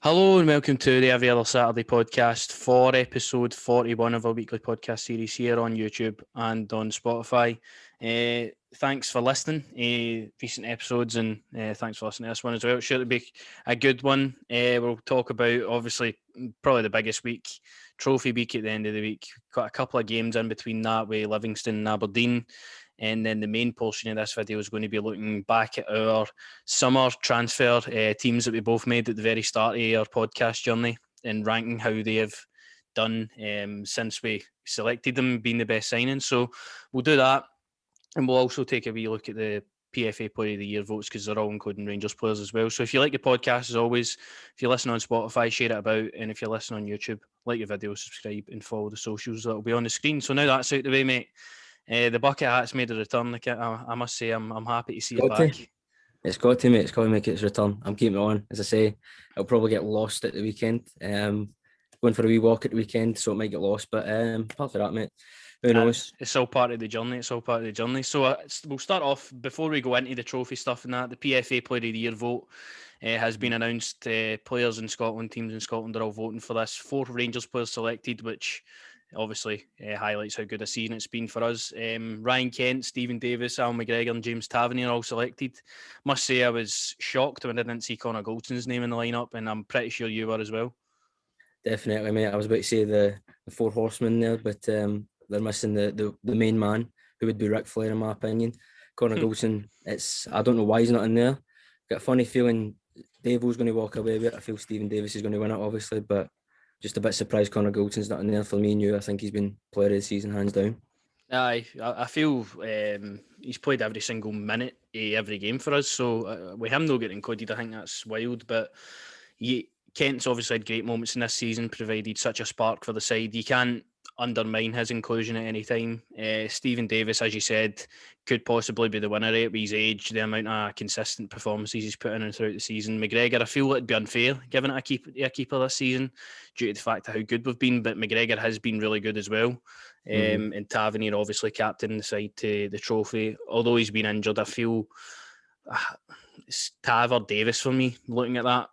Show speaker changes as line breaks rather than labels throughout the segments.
Hello and welcome to the Every Other Saturday podcast for episode 41 of our weekly podcast series here on YouTube and on Spotify. Thanks for listening, recent episodes, and thanks for listening to this one as well. Sure to be a good one. We'll talk about, obviously, probably the biggest week, trophy week at the end of the week. Got a couple of games in between that with Livingston and Aberdeen. And then the main portion of this video is going to be looking back at our summer transfer teams that we both made at the very start of our podcast journey and ranking how they have done since we selected them being the best signing. So we'll do that. And we'll also take a wee look at the PFA Player of the Year votes because they're all including Rangers players as well. So if you like the podcast, as always, if you listen on Spotify, share it about. And if you listen on YouTube, like your video, subscribe and follow the socials that will be on the screen. So now that's out the way, mate. The bucket hat's made a return. Like I must say, I'm happy to see it back.
It's got to, mate. It's got to make its return. I'm keeping it on. As I say, it'll probably get lost at the weekend. Going for a wee walk at the weekend, so it might get lost. But apart from that, mate, who knows?
It's all part of the journey. It's all part of the journey. So we'll start off, before we go into the trophy stuff and that, the PFA Player of the Year vote has been announced. Players in Scotland, teams in Scotland are all voting for this. 4 Rangers players selected, which obviously highlights how good a season it's been for us. Ryan Kent, Stephen Davis, Al McGregor and James Tavernier are all selected. Must say I was shocked when I didn't see Connor Goldson's name in the lineup, and I'm pretty sure you were as well.
Definitely, mate. I was about to say the 4 horsemen there, but they're missing the main man, who would be Ric Flair in my opinion. Connor Goldson, I don't know why he's not in there. Got a funny feeling Davo's going to walk away with it. I feel Stephen Davis is going to win it, obviously, but just a bit surprised Connor Goldson's not in there. For me and you, I think he's been player of the season, hands down.
Aye, I feel he's played every single minute of every game for us. So with him not getting included, I think that's wild. But Kent's obviously had great moments in this season, provided such a spark for the side. You can't undermine his inclusion at any time. Stephen Davis, as you said, could possibly be the winner at his age, the amount of consistent performances he's put in throughout the season. McGregor, I feel it'd be unfair giving it a keeper this season due to the fact of how good we've been, but McGregor has been really good as well. And Tavernier obviously captain the side to the trophy. Although he's been injured, I feel it's Tav or Davis for me, looking at that.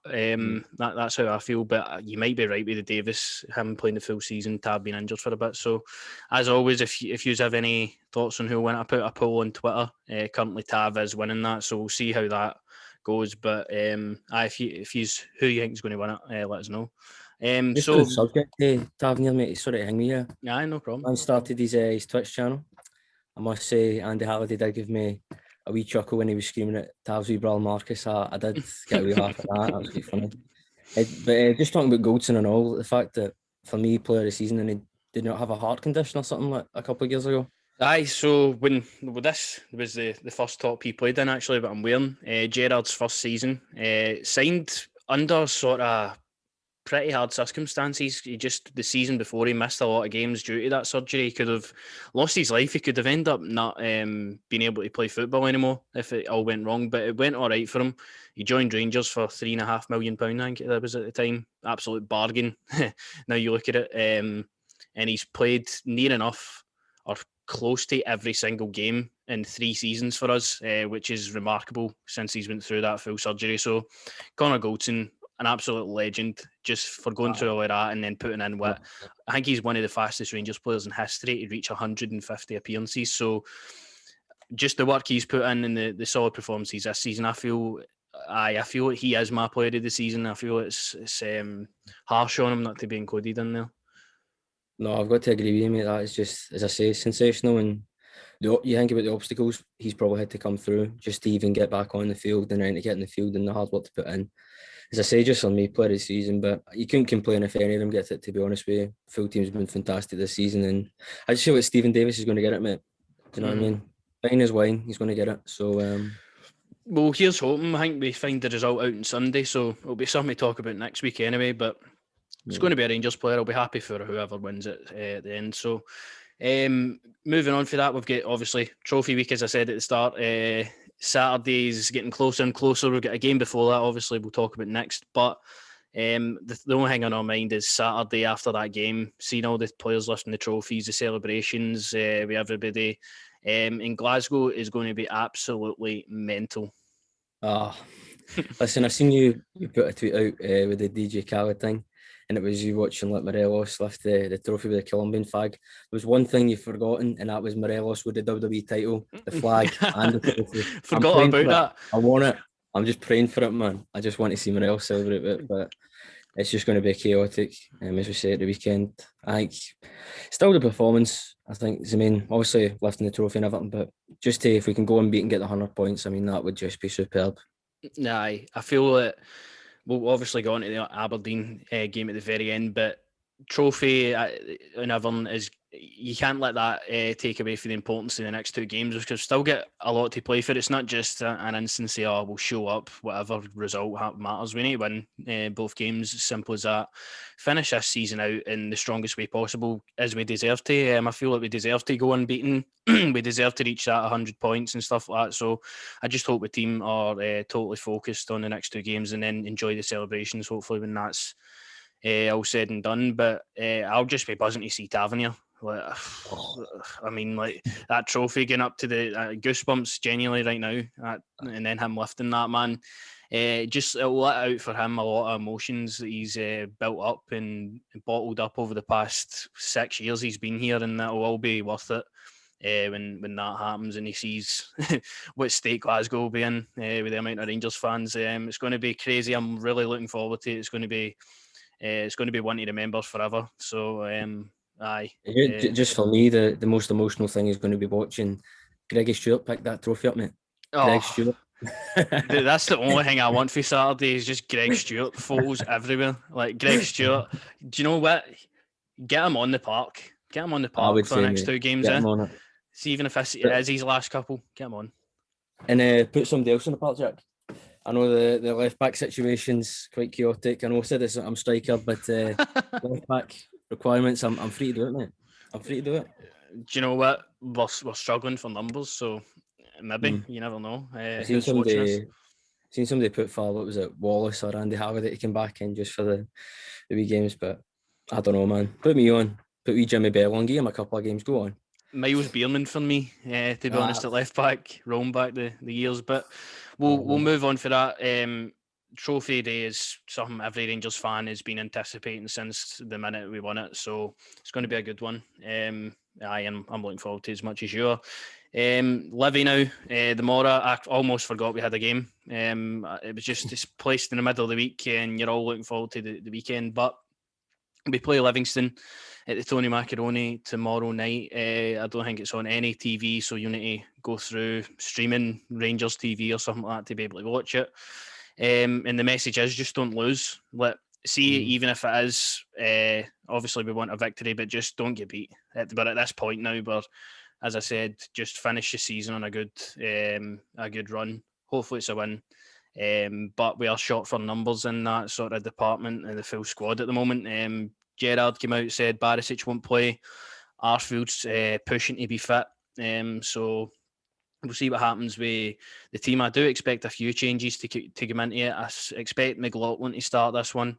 That's how I feel, but you might be right with the Davis, him playing the full season, Tav being injured for a bit. So as always, if you have any thoughts on who will win, I put a poll on Twitter. Currently Tav is winning that, so we'll see how that goes. But if he's who you think is going to win it, let us know.
Just on the subject, Tavernier, mate, sorry to hang me here.
Yeah, no problem.
I started his Twitch channel. I must say, Andy Halliday did give me a wee chuckle when he was screaming at Tav's wee brother Marcus. I did get a wee laugh at that. That was quite funny. But just talking about Goldson and all, the fact that for me, player of the season, and he did not have a heart condition or something like a couple of years ago.
Aye, so this was the first top he played in, actually, but I'm wearing Gerrard's first season, signed under sort of pretty hard circumstances. The season before, he missed a lot of games due to that surgery. He could have lost his life. He could have ended up not being able to play football anymore if it all went wrong, but it went all right for him. He joined Rangers for £3.5 million, I think that was at the time. Absolute bargain. Now you look at it, and he's played near enough or close to every single game in 3 seasons for us, which is remarkable since he's went through that full surgery. So Connor Goldson, an absolute legend, just for going through all of that and then putting in what I think he's one of the fastest Rangers players in history to reach 150 appearances. So just the work he's put in and the solid performances this season, I feel like he is my player of the season. I feel it's harsh on him not to be included in there.
No, I've got to agree with you, mate. That is just, as I say, sensational. And you think about the obstacles he's probably had to come through just to even get back on the field and then to get in the field and the hard work to put in. As I say, just on me, player of the season, but you couldn't complain if any of them get it, to be honest with you. Full team's been fantastic this season, and I just feel like Stephen Davis is going to get it, mate. Do you know what I mean? Fine as wine, he's going to get it. So,
well, here's hoping. I think we find the result out on Sunday, so it'll be something to talk about next week anyway, but it's going to be a Rangers player. I'll be happy for whoever wins it at the end. So, moving on for that, we've got, obviously, Trophy Week, as I said at the start. Saturday's getting closer and closer. We've got a game before that, obviously, we'll talk about next. But the only thing on our mind is Saturday after that game, seeing all the players lifting the trophies, the celebrations with everybody. In Glasgow is going to be absolutely mental.
Listen, I seen you put a tweet out with the DJ Khaled thing, and it was you watching like Morelos lift the trophy with the Colombian flag. There was one thing you've forgotten, and that was Morelos with the WWE title, the flag, and the trophy. I'm
Forgot
praying
about
for it.
that.
I want it. I'm just praying for it, man. I just want to see Morelos celebrate it, but it's just going to be chaotic. As we say at the weekend, I think still the performance. I think is the main. Obviously lifting the trophy and everything, but just if we can go and beat and get the 100 points, I mean that would just be superb.
Nah, I feel that we'll obviously go on to the Aberdeen game at the very end, but trophy in Everton is, you can't let that take away from the importance of the next two games, because we've still get a lot to play for. It's not just an instance of, oh, we'll show up, whatever result matters. We need to win both games, as simple as that. Finish this season out in the strongest way possible, as we deserve to. I feel like we deserve to go unbeaten. We deserve to reach that 100 points and stuff like that. So I just hope the team are totally focused on the next two games, and then enjoy the celebrations, hopefully, when that's all said and done. But I'll just be buzzing to see Tavernier. Like, I mean, like that trophy getting up to the goosebumps genuinely right now, and then him lifting that, man. Just it'll let out for him a lot of emotions that he's built up and bottled up over the past 6 years he's been here, and that'll all be worth it. When that happens and he sees what state Glasgow will be in with the amount of Rangers fans, it's going to be crazy. I'm really looking forward to it. It's going to be one to remember forever. So aye.
Just for me, the most emotional thing is going to be watching Greggy Stewart pick that trophy up, mate. Greg
Oh,
Stewart.
that's the only thing I want for Saturday is just Greg Stewart photos everywhere. Like Greg Stewart. Do you know what? Get him on the park. Get him on the
I
park
would
for the
say,
next
mate,
two games.
get him on it.
See, even if it is his last couple, get him on.
And put somebody else in the park, Jack. I know the left back situation's quite chaotic. I know I said this, I'm striker, but left back requirements, I'm free to do it, mate. I'm free to do it.
Do you know what? We're struggling for numbers, so maybe you never know.
I've
Who's watching us?
seen somebody put for what was it, Wallace or Andy Halliday to come back in just for the wee games, but I don't know, man. Put me on. Put wee Jimmy Bell on. Give him a couple of games. Go on.
Miles Bierman for me, to be honest, at left back, rolling back the years. But we'll move on for that. Trophy day is something every Rangers fan has been anticipating since the minute we won it, so it's going to be a good one. I'm looking forward to it as much as you are. Livi now, the Mora. I almost forgot we had a game. It was just it's placed in the middle of the week, and you're all looking forward to the weekend. But we play Livingston at the Tony Macaroni tomorrow night. I don't think it's on any TV, so you need to go through streaming Rangers TV or something like that to be able to watch it. And the message is just don't lose. Even if it is, obviously we want a victory, but just don't get beat. But at this point now, but as I said, just finish the season on a good run. Hopefully it's a win. But we are short for numbers in that sort of department and the full squad at the moment. Gerrard came out, said Barisic won't play. Arfield's pushing to be fit. So we'll see what happens with the team. I do expect a few changes to come into it. I expect McLaughlin to start this one.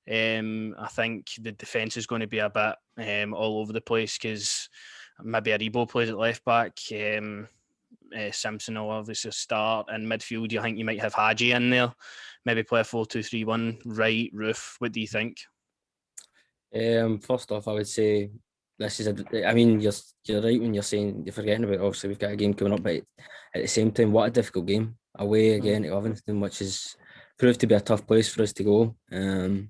I think the defence is going to be a bit all over the place because maybe Aribo plays at left back. Simpson will obviously start in midfield. You think you might have Hadji in there, maybe play a 4-2-3-1. Right, Roof. What do you think?
First off, I would say this is I mean, you're right when you're saying you're forgetting about. Obviously, we've got a game coming up, but at the same time, what a difficult game away again to Livingston, which is proved to be a tough place for us to go. And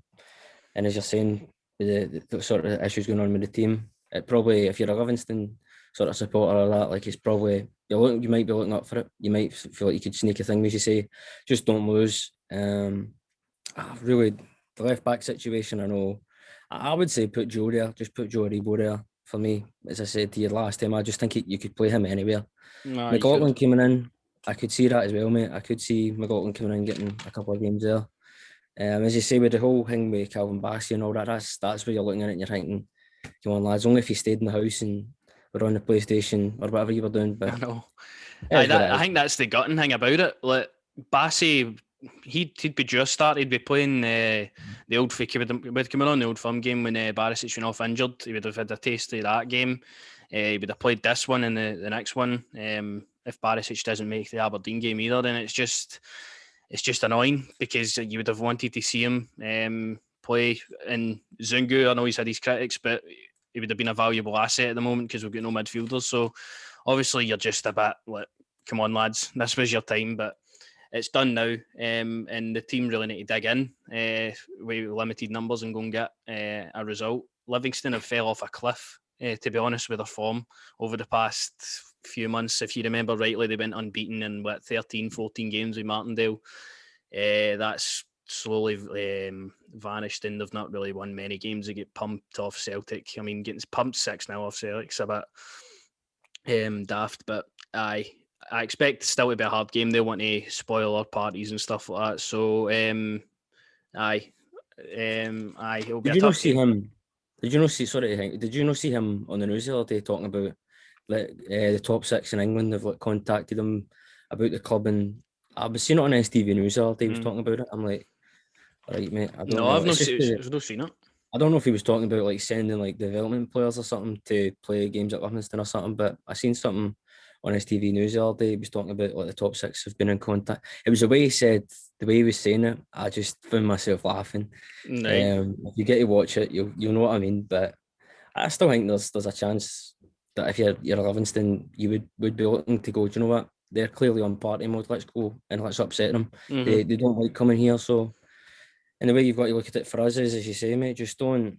as you're saying, the sort of issues going on with the team, it probably, if you're a Livingston sort of supporter or that, like it's probably you might be looking up for it. You might feel like you could sneak a thing, as you say. Just don't lose. Really, the left back situation, I know. I would say put Joe there. Just put Joe Aribo there for me. As I said to you last time, I just think you could play him anywhere.
No,
McLaughlin coming in, I could see that as well, mate. I could see McLaughlin coming in, getting a couple of games there. As you say, with the whole thing with Calvin Bassey and all that, that's where you're looking at it and you're thinking, come on, lads, only if you stayed in the house and were on the PlayStation or whatever you were doing. But
I know. I think that's the gutting thing about it. Like Bassey, he'd be just started. He'd be playing the old fake. He would come in on the Old Firm game when Barisic went off injured. He would have had a taste of that game. He would have played this one and the next one. If Barisic doesn't make the Aberdeen game either, then it's just it's just annoying because you would have wanted to see him play in Zungu. I know he's had his critics, but he would have been a valuable asset at the moment because we've got no midfielders. So obviously you're just a bit like, come on lads, this was your time, but it's done now, and the team really need to dig in with limited numbers and go and get a result. Livingston have fell off a cliff, to be honest, with their form over the past few months. If you remember rightly, they went unbeaten in 13, 14 games with Martindale. That's slowly vanished, and they've not really won many games. They get pumped off Celtic. I mean, getting pumped 6-0 off Celtic's a bit daft, but I expect still to be a hard game. They want to spoil our parties and stuff like that. So, it'll be
Did
a
you not
tough
see
game.
him? Did you not see? Sorry, Hank. Did you not see him on the news the other day talking about like the top six in England have like contacted him about the club, and I was seeing it on STV News the other day. He was talking about it. I'm like, all right, mate. I don't
No,
know.
I've
It's
not
just
seen, I've not seen it.
I don't know if he was talking about like sending like development players or something to play games at Livingston or something, but I seen something on STV News the other day. He was talking about like the top six have been in contact. It was the way he said, the way he was saying it. I just found myself laughing.
Right.
If you get to watch it, you'll know what I mean. But I still think there's a chance that if you're Livingston, you would be looking to go. Do you know what? They're clearly on party mode. Let's go and let's upset them.
Mm-hmm.
They don't like coming here, so. And the way you've got to look at it for us is, as you say, mate, just don't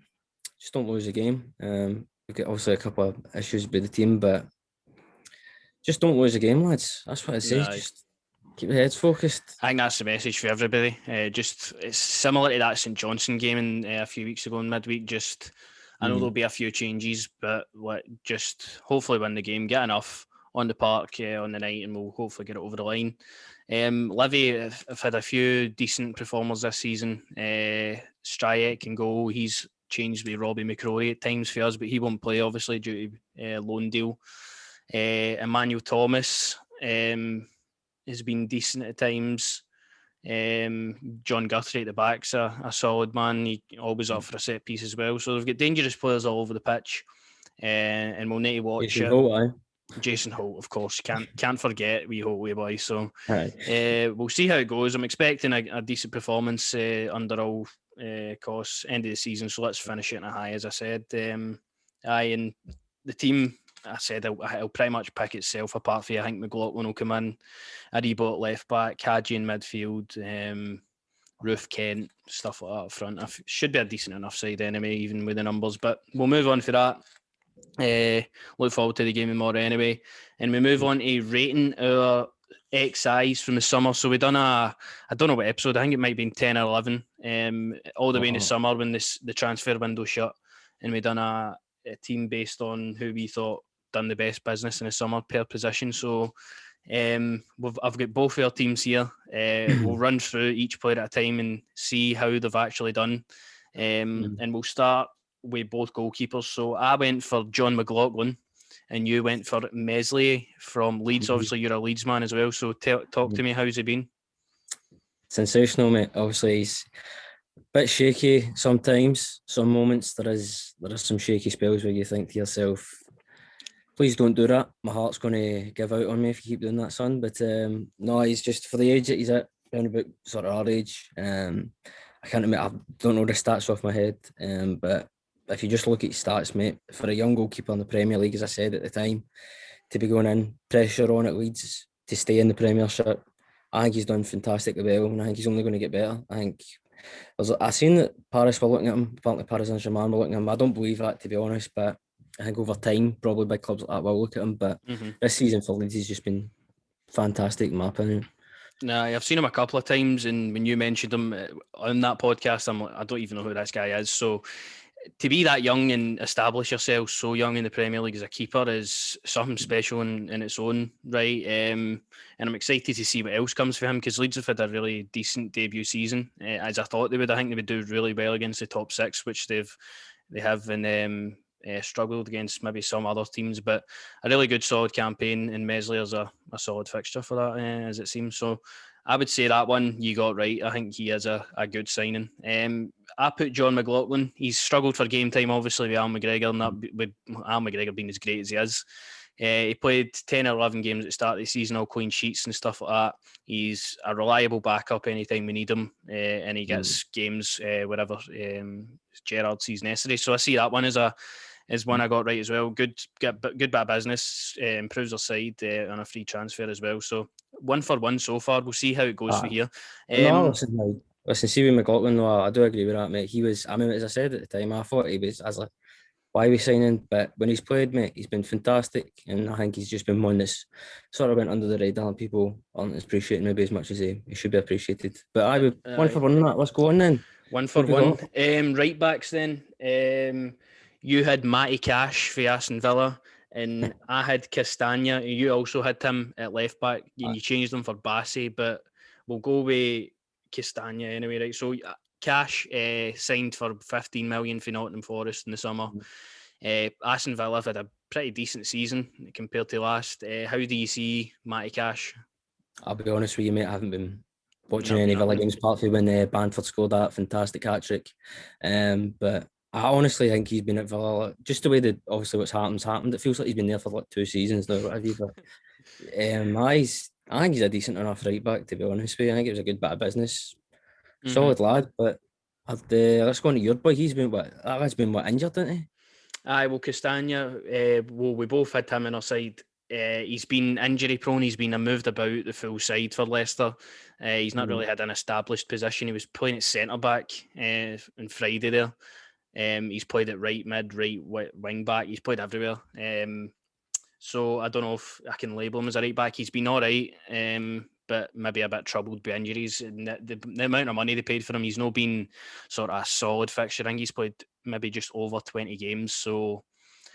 lose the game. We've got obviously a couple of issues with the team, but just don't lose the game, lads. That's what I say.
Aye.
Just keep your heads focused.
I think that's the message for everybody. Just it's similar to that St Johnstone game in, a few weeks ago in midweek. Just I know there'll be a few changes, but just hopefully win the game, get enough on the park on the night, and we'll hopefully get it over the line. Livy have had a few decent performers this season. Stryek can go. He's changed with Robbie McCrory at times for us, but he won't play obviously due to loan deal. Emmanuel Thomas has been decent at times. John Guthrie at the back's a solid man. He always up for a set piece as well. So they've got dangerous players all over the pitch, and we'll need to watch
Jason
it.
Holt, aye.
Jason Holt, of course, can't forget wee Holtway boy. So
Aye.
we'll see how it goes. I'm expecting a decent performance under all costs end of the season. So let's finish it in a high, as I said. And the team, I said it'll pretty much pick itself apart for you. I think McLaughlin will come in, Aribo at left back, Hadji in midfield, Roof, Kent, stuff like that up front. Should be a decent enough side anyway, even with the numbers. But we'll move on for that. Look forward to the game tomorrow anyway. And we move on to rating our XIs from the summer. So we done I don't know what episode, I think it might be 10 or 11, all the way in the summer when the transfer window shut. And we done a team based on who we thought done the best business in the summer per position. So I've got both our teams here. We'll run through each player at a time and see how they've actually done. And we'll start with both goalkeepers. So I went for John McLaughlin and you went for Meslier from Leeds. Obviously, you're a Leeds man as well. So talk to me, how's he been?
Sensational, mate. Obviously, he's a bit shaky sometimes. Some moments there is some shaky spells where you think to yourself, please don't do that. My heart's going to give out on me if you keep doing that, son. But no, he's just for the age that he's at, around about sort of our age. I can't admit, I don't know the stats off my head, but if you just look at his stats, mate, for a young goalkeeper in the Premier League, as I said at the time, to be going in, pressure on at Leeds, to stay in the Premiership, I think he's done fantastically well, and I think he's only going to get better. I think I seen that Paris were looking at him, apparently Paris Saint-Germain were looking at him. I don't believe that, to be honest, but I think over time, probably big clubs like that will look at him. But this season for Leeds, he's just been fantastic, in my opinion.
Nah, I've seen him a couple of times, and when you mentioned him on that podcast, I'm like, I don't even know who this guy is. So to be that young and establish yourself so young in the Premier League as a keeper is something special in its own right. And I'm excited to see what else comes for him because Leeds have had a really decent debut season, as I thought they would. I think they would do really well against the top six, which they have and struggled against maybe some other teams, but a really good solid campaign, and Meslier's a solid fixture for that, as it seems. So I would say that one you got right. I think he is a good signing. I put John McLaughlin. He's struggled for game time, obviously, with Al McGregor, and that with Al McGregor being as great as he is. He played 10 or 11 games at the start of the season, all clean sheets and stuff like that. He's a reliable backup anytime we need him, and he gets games wherever Gerrard sees necessary. So I see that one as one I got right as well. Good bit of business, improves our side on a free transfer as well. So 1-for-1 so far. We'll see how it goes from here.
No, listen, see with McLaughlin, though, I do agree with that, mate. He was, I mean, as I said at the time, I thought he was, as like, why we signing? But when he's played, mate, he's been fantastic. And I think he's just been one that's sort of went under the radar and people aren't appreciating maybe as much as he should be appreciated. But I would 1-for-1 on that. Let's go on then.
1-for-1. Right backs then. You had Matty Cash for Aston Villa, and I had Castagna. You also had him at left back, and you changed him for Bassey, but we'll go with Castagna anyway, right? So Cash signed for 15 million for Nottingham Forest in the summer. Aston Villa have had a pretty decent season compared to last. How do you see Matty Cash?
I'll be honest with you, mate. I haven't been watching any Villa games, partly when Bamford scored that fantastic hat-trick. But I honestly think he's been at Villa, just the way that obviously what's happened. It feels like he's been there for like 2 seasons now, whatever. But I think he's a decent enough right back, to be honest with you. I think it was a good bit of business. Solid lad, but let's go on to your boy. He's been injured, didn't he?
Aye, well, Castagna, we both had him on our side. He's been injury prone. He's been moved about the full side for Leicester. He's not really had an established position. He was playing at centre back on Friday there. He's played at right mid, right wing back. He's played everywhere. So I don't know if I can label him as a right back. He's been all right, but maybe a bit troubled by injuries. And the amount of money they paid for him, he's not been sort of a solid fixture. I think he's played maybe just over 20 games. So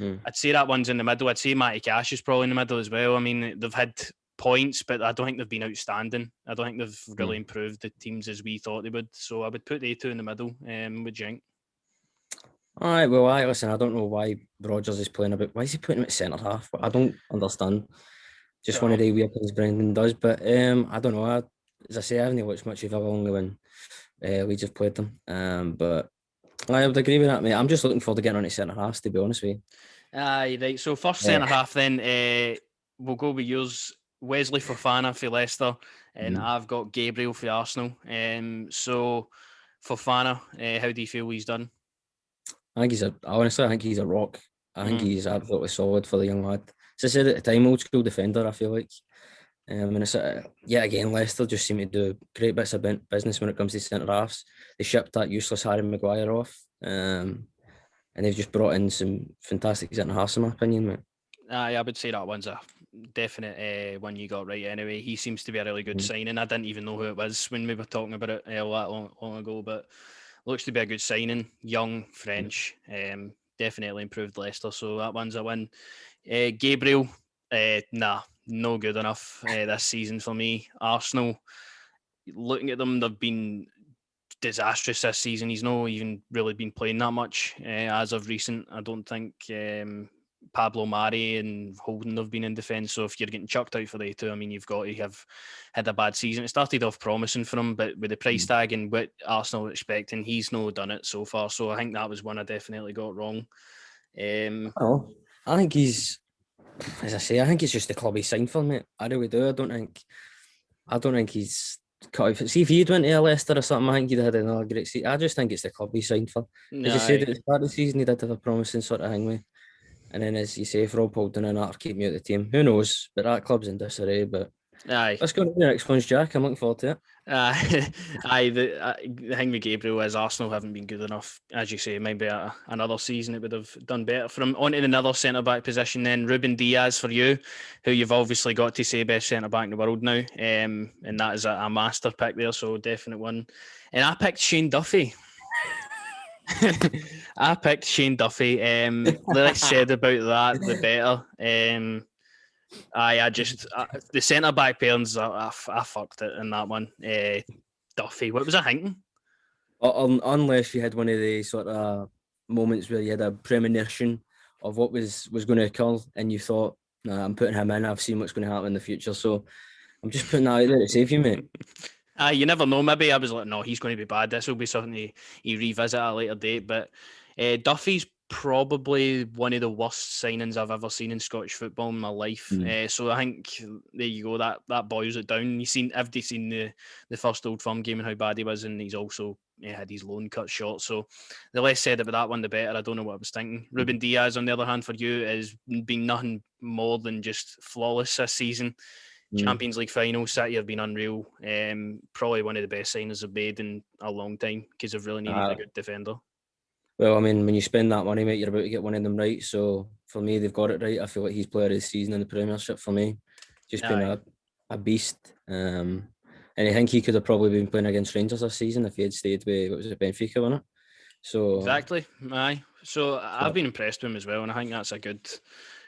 I'd say that one's in the middle. I'd say Matty Cash is probably in the middle as well. I mean, they've had points, but I don't think they've been outstanding. I don't think they've really improved the teams as we thought they would. So I would put they two in the middle. Would you think?
All right, well, listen, I don't know why Rodgers is playing a bit. Why is he putting him at centre half? I don't understand. Just one of the weird things Brendan does. But I don't know. As I say, I haven't watched much of Villa only when Leeds have played them. But I would agree with that, mate. I'm just looking forward to getting on at centre half, to be honest with you.
Aye, right. So first centre half then, we'll go with yours. Wesley Fofana for Leicester, and I've got Gabriel for Arsenal. So Fofana, how do you feel he's done?
I think he's a rock. I think he's absolutely solid for the young lad. As I said at the time, old school defender, I feel like. And it's again, Leicester just seem to do great bits of business when it comes to centre halves. They shipped that useless Harry Maguire off, and they've just brought in some fantastic centre halves, in my opinion, mate.
I would say that one's a definite one you got right anyway. He seems to be a really good signing. I didn't even know who it was when we were talking about it long ago, but looks to be a good signing. Young, French, definitely improved Leicester, so that one's a win. Gabriel, no good enough this season for me. Arsenal, looking at them, they've been disastrous this season. He's not even really been playing that much as of recent. I don't think Pablo Mari and Holden have been in defence. So if you're getting chucked out for the two, I mean, you've got to have had a bad season. It started off promising for him, but with the price tag and what Arsenal were expecting, he's not done it so far. So I think that was one I definitely got wrong.
I think he's, as I say, I think it's just the club he's signed for, mate. I really do. I don't think he's cut out. See, if he'd went to Leicester or something, I think he'd had another great season. I just think it's the club he's signed for. As you said at the start of the season, he did have a promising sort of thing with. And then, as you say, if Rob Holding and that are keeping you at the team, who knows? But that club's in disarray. But let's go to the next one, Jack. I'm looking forward to it.
The thing with Gabriel is Arsenal haven't been good enough. As you say, maybe another season it would have done better for him. On to another centre-back position then, Ruben Diaz for you, who you've obviously got to say best centre-back in the world now. And that is a master pick there, so definite one. And I picked Shane Duffy. I picked Shane Duffy. The less said about that, the better. The centre back pairings, I fucked it in that one. Duffy, what was I thinking?
Unless you had one of the sort of moments where you had a premonition of what was going to occur, and you thought, "Nah, I'm putting him in. I've seen what's going to happen in the future, so I'm just putting that out there to save you, mate."
You never know. Maybe I was like, no, he's going to be bad. This will be something he revisit at a later date. But Duffy's probably one of the worst signings I've ever seen in Scottish football in my life. So I think there you go. That boils it down. Everybody seen the first Old Firm game and how bad he was, and he's also had his loan cut short. So the less said about that one, the better. I don't know what I was thinking. Ruben Diaz, on the other hand, for you, has been nothing more than just flawless this season. Champions League final, City have been unreal. Probably one of the best signings they've made in a long time because they've really needed a good defender.
Well, I mean, when you spend that money, mate, you're about to get one of them right. So for me, they've got it right. I feel like he's player of the season in the Premiership for me. Just been a beast. And I think he could have probably been playing against Rangers this season if he had stayed with, what was it, Benfica, wasn't it? So
exactly, aye. So I've been impressed with him as well, and I think that's a good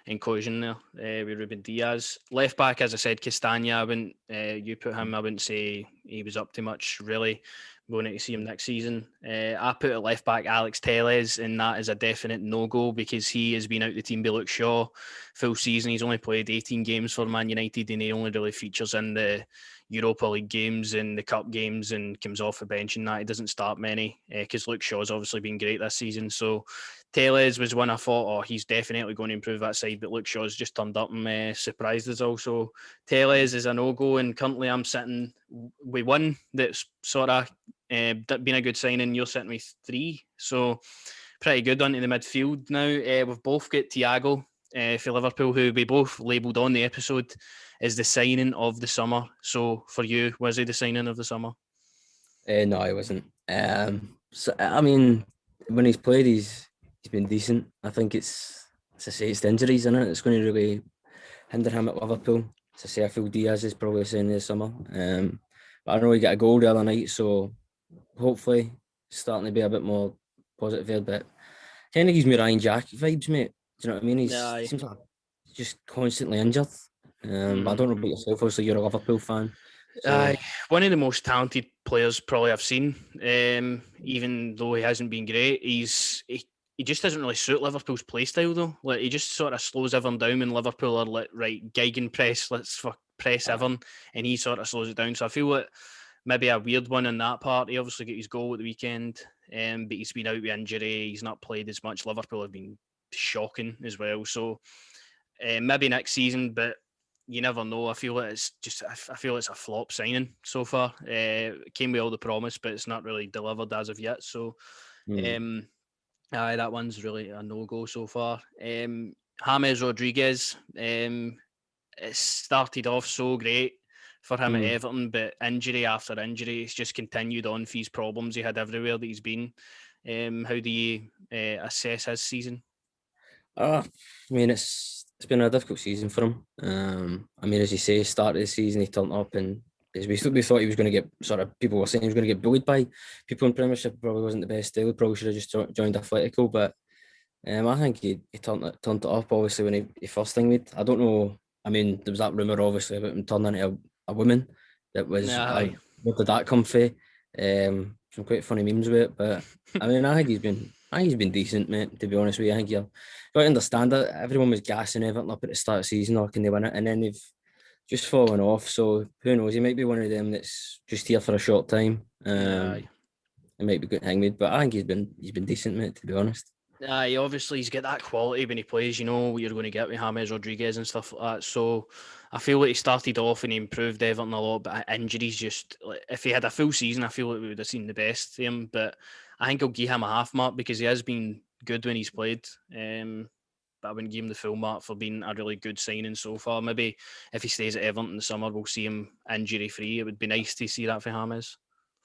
inclusion there with Ruben Diaz. Left back, as I said, Castagna. I wouldn't. You put him. I wouldn't say he was up to much really. Going to see him next season. I put at left back Alex Telles, and that is a definite no-go because he has been out the team by Luke Shaw full season. He's only played 18 games for Man United, and he only really features in the Europa League games and the Cup games and comes off the bench and that. He doesn't start many because Luke Shaw's obviously been great this season. So Telles was one I thought, he's definitely going to improve that side, but Luke Shaw's just turned up and surprised us all. So Telles is a no-go, and currently I'm sitting with one that's sort of been a good signing. You're sitting with three, so pretty good onto the midfield now. We've both got Thiago for Liverpool, who we both labelled on the episode as the signing of the summer. So for you, was he the signing of the summer?
No, he wasn't. So I mean, when he's played, he's been decent. I think it's the injuries in it. It's going to really hinder him at Liverpool. As I say, I feel Diaz is probably saying this summer. But I know he got a goal the other night, so hopefully starting to be a bit more positive there. But kind of gives me Ryan Jack vibes, mate. Do you know what I mean? He seems like just constantly injured. I don't know about yourself. Obviously, you're a Liverpool fan. So.
One of the most talented players probably I've seen. Even though he hasn't been great, he just doesn't really suit Liverpool's play style though. Like he just sort of slows everyone down when Liverpool are like, right, Geigen press, let's press everyone, and he sort of slows it down. So I feel like maybe a weird one in that part. He obviously got his goal at the weekend, but he's been out with injury. He's not played as much. Liverpool have been shocking as well. So maybe next season, but you never know. I feel like it's a flop signing so far. Came with all the promise, but it's not really delivered as of yet. So, that one's really a no-go so far. James Rodriguez, it started off so great for him at Everton, but injury after injury, it's just continued on for his problems he had everywhere that he's been. How do you assess his season?
I mean, it's been a difficult season for him. I mean, as you say, start of the season he turned up, and we thought he was going to get people were saying he was going to get bullied by people in Premiership. Probably wasn't the best deal. Probably should have just joined Atletico, but I think he turned it up. Obviously, when he first thing with, I don't know. I mean, there was that rumor obviously about him turning into a woman. That was where did that come from? Some quite funny memes with it, but I mean, I think he's been decent, mate. To be honest with you, I think you've got to understand that everyone was gassing Everton up at the start of the season, or can they win it? And then they've just fallen off. So who knows? He might be one of them that's just here for a short time. It might be good hang with, but I think he's been decent, mate. To be honest.
Obviously he's got that quality when he plays. You know what you're going to get with James Rodriguez and stuff like that. So I feel like he started off and he improved Everton a lot, but injuries just, like, if he had a full season, I feel like we would have seen the best of him. But I think I'll give him a half mark because he has been good when he's played. But I wouldn't give him the full mark for being a really good signing so far. Maybe if he stays at Everton in the summer, we'll see him injury free. It would be nice to see that for James.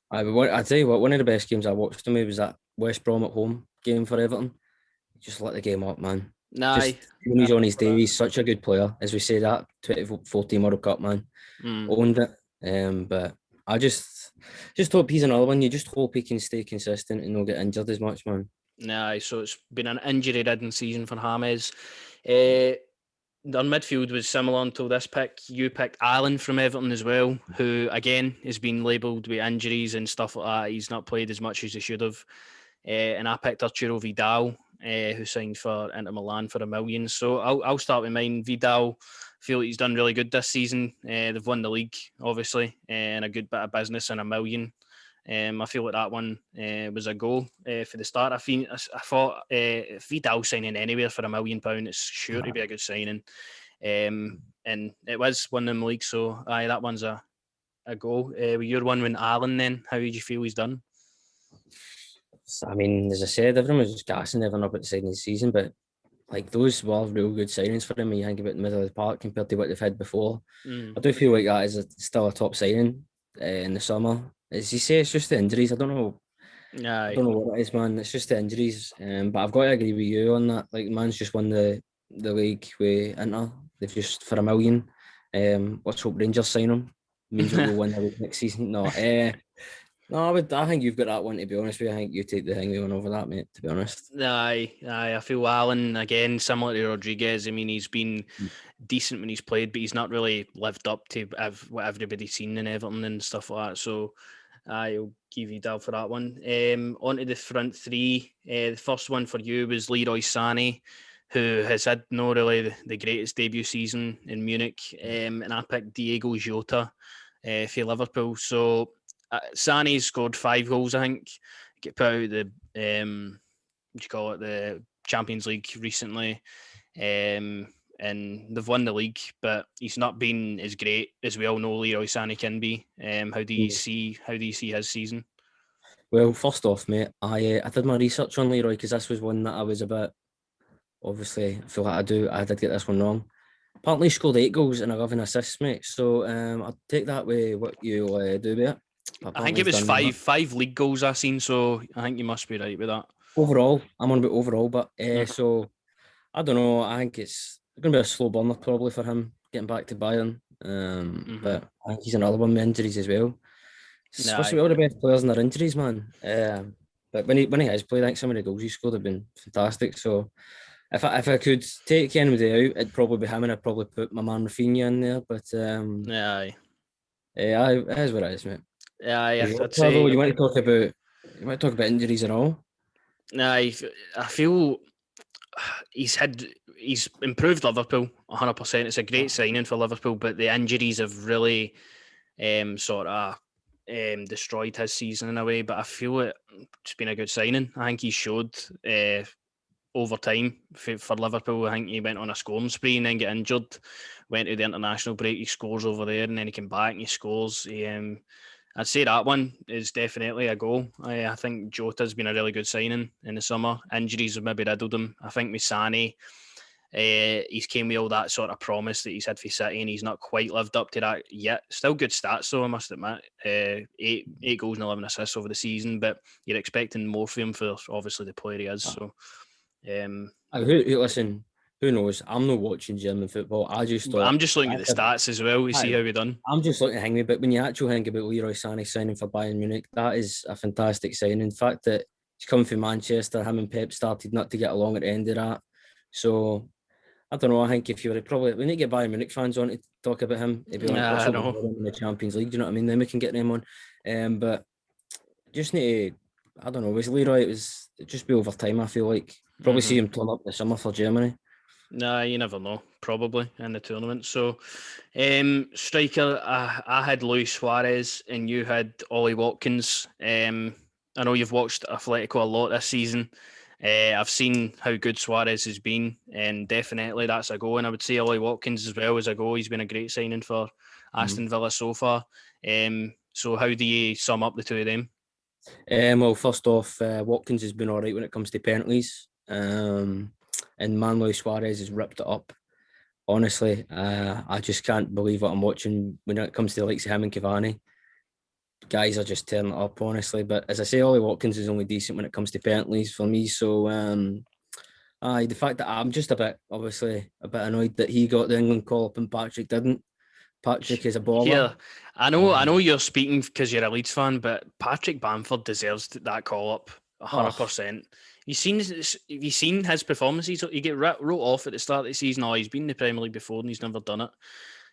I tell you what, one of the best games I watched him was that West Brom at home game for Everton. Just let the game up, man. Just when he's on his day, he's such a good player. As we say, that 2014 World Cup, man, owned it. But I just hope he's another one. You just hope he can stay consistent and not get injured as much, man.
So it's been an injury-ridden season for James. Their midfield was similar until this pick. You picked Allen from Everton as well, who again has been labelled with injuries and stuff like that. He's not played as much as he should have. And I picked Arturo Vidal, who signed for Inter Milan for $1 million. So I'll start with mine. Vidal, feel like he's done really good this season. They've won the league, obviously, and a good bit of business and $1 million. I feel like that one was a goal for the start. I thought if Vidal signing anywhere for £1 million, it's sure to be a good signing. And it was one of them leagues, so aye, that one's a goal. With your one with Allen, then how did you feel he's done?
I mean, as I said, everyone was just gassing everyone up at the side of the season, but like those were real good signings for him. When you think about the middle of the park compared to what they've had before, I do feel like that is still a top signing in the summer. As you say, it's just the injuries. I don't know. I
Aye.
don't know what it is, man. It's just the injuries. But I've got to agree with you on that. Like, man's just won the league with Inter. They've just for £1 million. Let's hope Rangers sign him. Means that we'll win the league next season. No, no, I think you've got that one. To be honest with you, I think you take the Hingway one over that, mate. To be honest.
Aye. I feel Allen again, similar to Rodriguez. I mean, he's been decent when he's played, but he's not really lived up to what everybody's seen in Everton and stuff like that. So I'll give you Dal for that one. On to the front three. The first one for you was Leroy Sané, who has had no really the greatest debut season in Munich. And I picked Diego Jota for Liverpool. So Sané scored 5 goals, I think. Get put out the what do you call it, the Champions League recently. And they've won the league, but he's not been as great as we all know Leroy Sané can be. How do you see his season?
Well, first off, mate, I did my research on Leroy because this was one that I was a bit. Obviously, I feel like I did get this one wrong. Apparently, he scored 8 goals and 11 assists, mate. So I'll take that with what you do with it.
I think it was five league goals I've seen, so I think you must be right with that.
Overall, I'm on about overall, but so I don't know. I think it's going to be a slow burner probably for him getting back to Bayern. But I think he's another one with injuries as well. It's supposed to be all the best players in their injuries, man. But when he has played, I think some of the goals he scored have been fantastic. So if I could take anybody out, it'd probably be him, and I'd probably put my man Rafinha in there. But yeah, it is what it is, mate.
Yeah, I'd
say.
say
You want to talk about injuries and all?
I feel he's improved Liverpool 100%. It's a great signing for Liverpool, but the injuries have really sort of destroyed his season in a way. But I feel it's been a good signing. I think he showed over time for Liverpool. I think he went on a scoring spree and then get injured, went to the international break, he scores over there, and then he came back and he scores. I'd say that one is definitely a goal. I think Jota's been a really good signing in the summer. Injuries have maybe riddled him. I think with Sané, he's came with all that sort of promise that he's had for City, and he's not quite lived up to that yet. Still good stats, though, I must admit. 8 goals and 11 assists over the season, but you're expecting more from him for obviously the player he is. So,
listen. Who knows? I'm not watching German football. I'm just looking
at the stats as well. We see how we done.
I'm just looking at Hingway, but when you actually think about Leroy Sané signing for Bayern Munich, that is a fantastic signing. In fact, that he's come from Manchester. Him and Pep started not to get along at the end of that. So I don't know. I think if you were we need to get Bayern Munich fans on to talk about him. If you want in the Champions League, do you know what I mean? Then we can get them on. But just need to. I don't know. With Leroy, it just be over time. I feel like probably see him turn up in the summer for Germany.
Nah, you never know. Probably in the tournament. So, striker, I had Luis Suarez and you had Ollie Watkins. I know you've watched Atletico a lot this season. I've seen how good Suarez has been, and definitely that's a go. And I would say Ollie Watkins as well as a go. He's been a great signing for Aston Villa so far. So how do you sum up the two of them?
Well, first off, Watkins has been all right when it comes to penalties. And Manuel Suarez has ripped it up. Honestly, I just can't believe what I'm watching when it comes to the likes of him and Cavani. Guys are just tearing it up, honestly. But as I say, Ollie Watkins is only decent when it comes to penalties for me. So, the fact that I'm just a bit annoyed that he got the England call up and Patrick didn't. Patrick is a baller. Yeah,
I know you're speaking because you're a Leeds fan, but Patrick Bamford deserves that call up 100%. Have you seen his performances? He get wrote off at the start of the season. Oh, he's been in the Premier League before and he's never done it.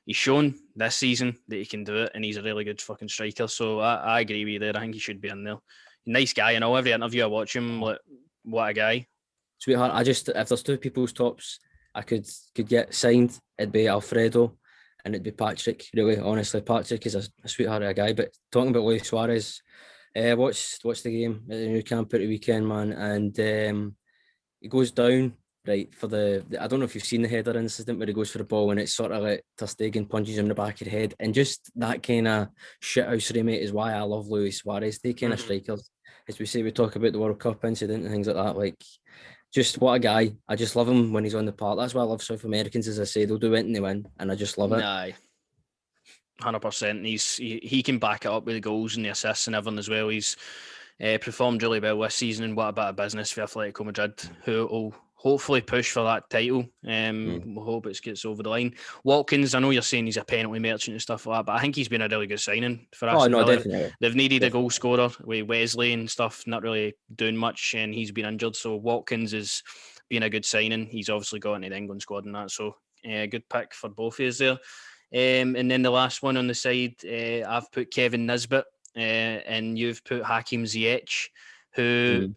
He's shown this season that he can do it, and he's a really good fucking striker. So I agree with you there. I think he should be in there. Nice guy, you know. Every interview I watch him, like, what a guy.
Sweetheart, if there's two people's tops I could get signed, it'd be Alfredo and it'd be Patrick. Really, honestly, Patrick is a sweetheart of a guy. But talking about Luis Suarez, Watched the game at the new camp at the weekend, man, and he goes down right for I don't know if you've seen the header incident where he goes for the ball and it's sort of like Ter Stegen punches him in the back of the head, and just that kind of shithousery, mate, is why I love Luis Suarez. They kind of strikers, as we say, we talk about the World Cup incident and things like that. Like, just what a guy! I just love him when he's on the park. That's why I love South Americans, as I say, they'll do anything they win, and I just love it.
Nah, 100%. He can back it up with the goals and the assists and everything as well. He's performed really well this season, and what a bit of business for Atletico Madrid, who will hopefully push for that title. We'll hope it gets over the line. Watkins, I know you're saying he's a penalty merchant and stuff like that, but I think he's been a really good signing for us.
Oh no, definitely.
They've needed a goal scorer with Wesley and stuff, not really doing much, and he's been injured. So Watkins has been a good signing. He's obviously got into the England squad and that, so good pick for both of us there. And then the last one on the side, I've put Kevin Nisbet, and you've put Hakim Ziyech, who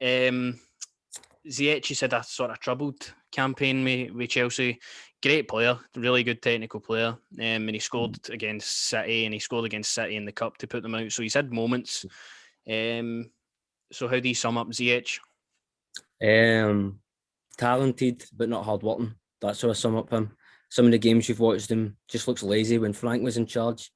Ziyech has had a sort of troubled campaign with Chelsea. Great player, really good technical player, and he scored against City, and he scored against City in the Cup to put them out. So he's had moments. So how do you sum up Ziyech?
Talented but not hardworking. That's how I sum up him. Some of the games you've watched him just looks lazy. When Frank was in charge,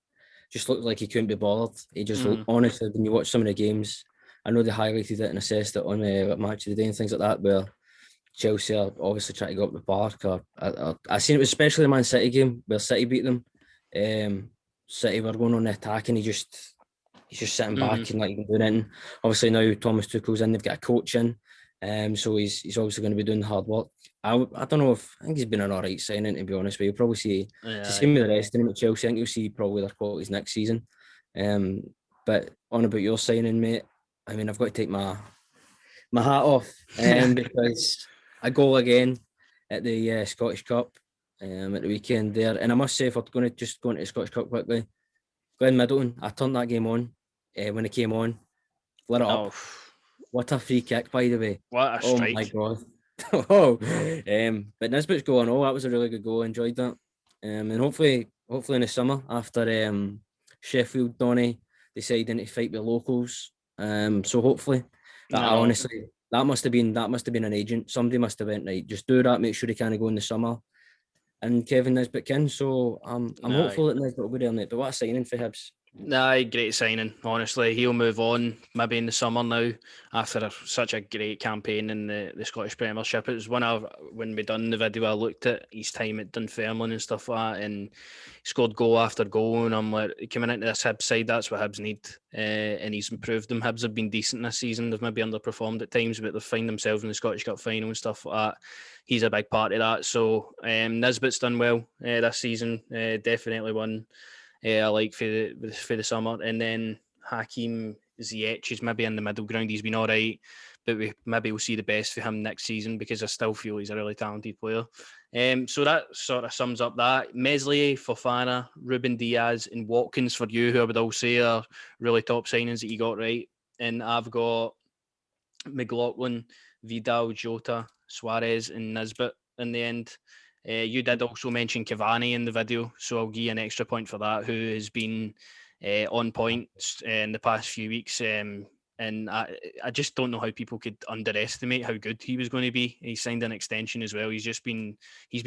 just looked like he couldn't be bothered. He just honestly, when you watch some of the games, I know they highlighted it and assessed it on Match of the Day and things like that, where Chelsea are obviously trying to go up the park. I seen it was especially the Man City game where City beat them. City were going on the attack and he's just sitting back and not even doing anything. Obviously now Thomas Tuchel's in, they've got a coach in. So he's obviously going to be doing the hard work. I don't know I think he's been an alright signing, to be honest, but you'll probably see to see with the rest of them at Chelsea. I think you'll see probably their qualities next season. But on about your signing, mate, I mean, I've got to take my hat off because a goal again at the Scottish Cup at the weekend there. And I must say, if I'm going to just go into the Scottish Cup quickly, Glenn Middleton, I turned that game on when it came on, lit it up. What a free kick, by the way.
What a strike.
Oh, my God. But Nisbet's goal, that was a really good goal. I enjoyed that. And hopefully in the summer, after Sheffield, Donny deciding to fight with locals. So hopefully, honestly, that must have been an agent. Somebody must have went, right, just do that, make sure he can't go in the summer. And Kevin Nisbet can. So I'm hopeful that Nisbet will go there, mate. But what a signing for Hibs.
Great signing, honestly. He'll move on maybe in the summer now after such a great campaign in the Scottish Premiership. It was when we done the video, I looked at his time at Dunfermline and stuff like that, and he scored goal after goal, and I'm like, coming into this Hibs side, that's what Hibs need, and he's improved them. Hibs have been decent this season. They've maybe underperformed at times, but they've found themselves in the Scottish Cup final and stuff like that. He's a big part of that. So Nisbet's done well this season, definitely one I like for the summer. And then Hakim Ziyech is maybe in the middle ground. He's been all right, but we'll see the best for him next season because I still feel he's a really talented player. So that sort of sums up that. Meslier, Fofana, Ruben Diaz and Watkins for you, who I would all say are really top signings that you got right. And I've got McLaughlin, Vidal, Jota, Suarez and Nisbet in the end. You did also mention Cavani in the video, so I'll give you an extra point for that, who has been on point in the past few weeks. And I just don't know how people could underestimate how good he was going to be. He signed an extension as well. He's been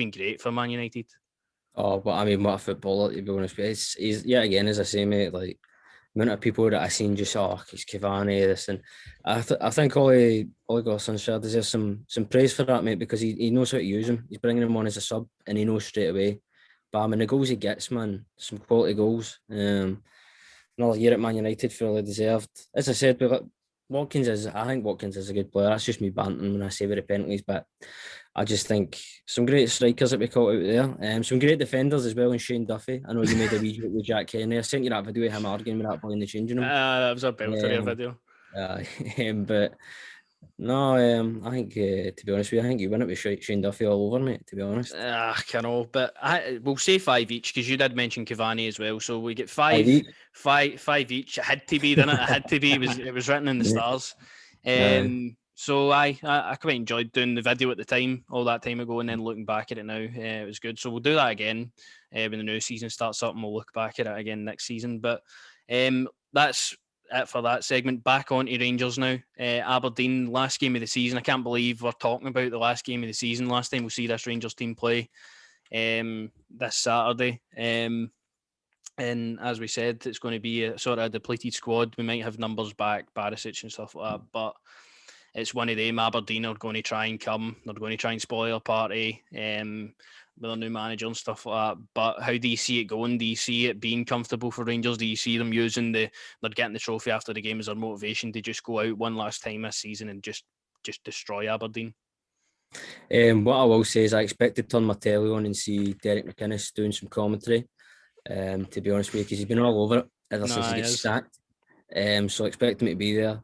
great for Man United.
Oh, but I mean, what a footballer, to be honest. He's again, as I say, mate, like, the amount of people that I've seen just, it's Cavani, this, and I think Ole Gunnar Solskjaer deserves some praise for that, mate, because he knows how to use him. He's bringing him on as a sub, and he knows straight away. But I mean, the goals he gets, man, some quality goals. Another year at Man United, fully deserved. As I said, I think Watkins is a good player. That's just me banting when I say with the penalties, but I just think some great strikers that we caught out there. Some great defenders as well in Shane Duffy. I know you made a wee joke with Jack Henry. I sent you that video of him arguing with that boy in the changing room.
That was a belter video.
But no, I think, to be honest with you, I think you win it with Shane Duffy all over, mate, to be honest.
I know, but we'll say 5 each because you did mention Cavani as well. So we get five each. It had to be, didn't it? It had to be. It was written in the stars. So I quite enjoyed doing the video at the time, all that time ago, and then looking back at it now, it was good. So we'll do that again when the new season starts up, and we'll look back at it again next season. But that's it for that segment. Back on to Rangers now. Aberdeen, last game of the season. I can't believe we're talking about the last game of the season. Last time we'll see this Rangers team play this Saturday. And as we said, it's going to be a sort of depleted squad. We might have numbers back, Barisic and stuff like that, but it's one of them. Aberdeen are going to try and come. They're going to try and spoil a party with a new manager and stuff like that. But how do you see it going? Do you see it being comfortable for Rangers? Do you see them using they're getting the trophy after the game as their motivation to just go out one last time this season and just destroy Aberdeen?
What I will say is I expect to turn my telly on and see Derek McInnes doing some commentary. To be honest with you, because he's been all over it ever since he gets sacked. So I expect him to be there.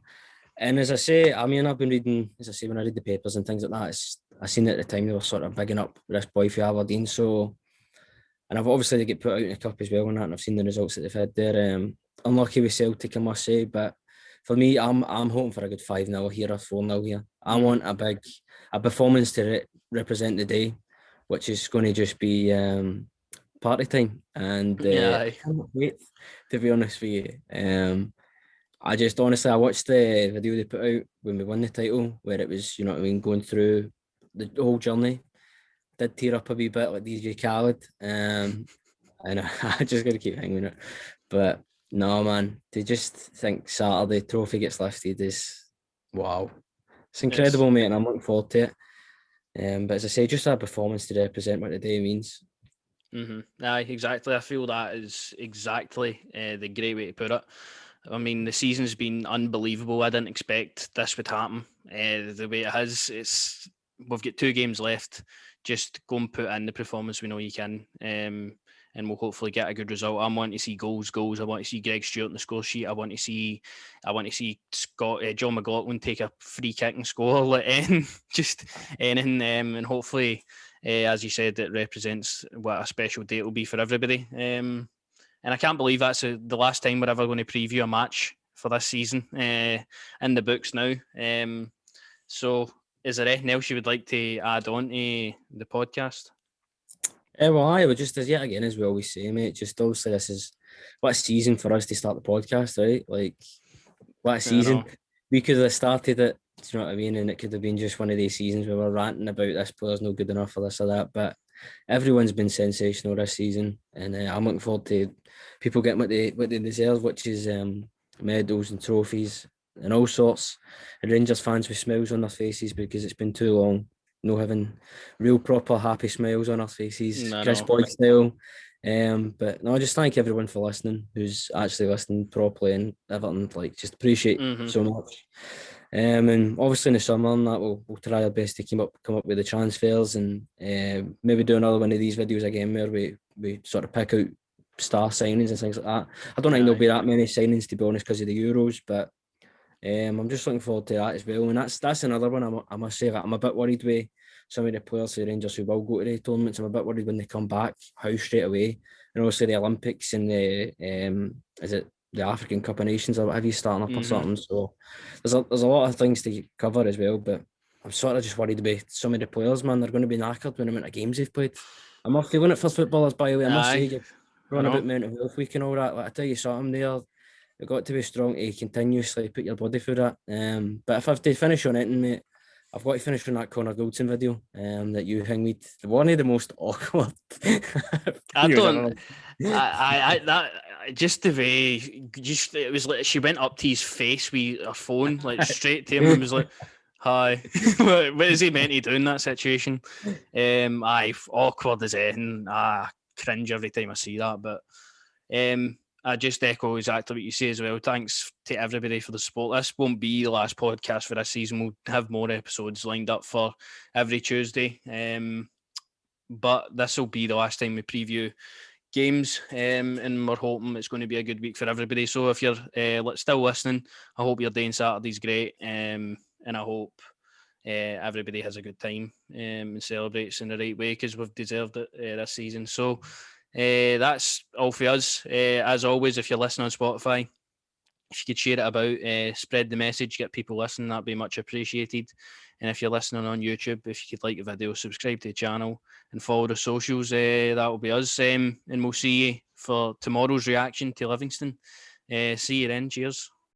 And as I say, I mean, I've been reading, as I say, when I read the papers and things like that, I seen at the time they were sort of bigging up this boy for Aberdeen. So, and I've obviously they get put out in a cup as well on that, and I've seen the results that they've had there. Unlucky with Celtic, I must say, but for me, I'm hoping for a good 5-0 here or 4-0 here. I want a performance to represent the day, which is going to just be party time, and I can't wait, to be honest with you. I just honestly, I watched the video they put out when we won the title, where it was, you know what I mean, going through the whole journey. Did tear up a wee bit like DJ Khaled, and I just got to keep hanging it. But no, man, to just think Saturday trophy gets lifted is wow. It's incredible, mate, and I'm looking forward to it. But as I say, just a performance to represent what the day means.
Aye, exactly. I feel that is exactly the great way to put it. I mean, the season's been unbelievable. I didn't expect this would happen the way it has. We've got 2 games left. Just go and put in the performance we know you can, and we'll hopefully get a good result. I want to see goals. I want to see Greg Stewart in the score sheet. I want to see John McLaughlin take a free kick and score. Just anything, and hopefully, as you said, it represents what a special day it will be for everybody. And I can't believe that's the last time we're ever going to preview a match for this season in the books now. So is there anything else you would like to add on to the podcast?
Well, I would just, as yet again, as we always say, mate, just obviously this is what a season for us to start the podcast, right? Like, what a season. We could have started it, do you know what I mean? And it could have been just one of these seasons where we're ranting about this player's no good enough for this or that. But everyone's been sensational this season. And I'm looking forward to people getting what they deserve, which is medals and trophies and all sorts. And Rangers fans with smiles on their faces, because it's been too long no having real proper happy smiles on our faces. Chris Boyd style. But no, just thank everyone for listening, who's actually listening properly, and Everton, like, just appreciate so much. And obviously in the summer and that we'll try our best to come up with the transfers, and maybe do another one of these videos again where we sort of pick out star signings and things like that. I don't think there'll be that many signings, to be honest, because of the Euros, but I'm just looking forward to that as well. And that's another one I must say that I'm a bit worried with some of the players for the Rangers who will go to the tournaments. I'm a bit worried when they come back, how straight away. And also the Olympics and the is it the African Cup of Nations or whatever you starting up or something. So there's a lot of things to cover as well. But I'm sort of just worried about some of the players, man. They're going to be knackered when the amount of games they've played. I'm not feeling it for footballers, by the way. I must say, you're on about mental health week and all that. Like, I tell you something there. You've got to be strong to continuously put your body through that. But if I have to finish on it, mate, I've got to finish on that Connor Goldson video that you hang me. One of the most awkward.
Just the way, it was like she went up to his face with her phone, like straight to him, and was like, "Hi." What is he meant to do in that situation? Awkward as anything. Cringe every time I see that. But I just echo exactly what you say as well. Thanks to everybody for the support. This won't be the last podcast for this season. We'll have more episodes lined up for every Tuesday. But this will be the last time we preview games, and we're hoping it's going to be a good week for everybody. So if you're still listening, I hope your day on Saturday's great, and I hope everybody has a good time and celebrates in the right way, because we've deserved it this season. So that's all for us. As always, if you're listening on Spotify, if you could share it about, spread the message, get people listening, that'd be much appreciated. And if you're listening on YouTube, if you could like the video, subscribe to the channel and follow the socials, that will be us. And we'll see you for tomorrow's reaction to Livingston. See you then. Cheers.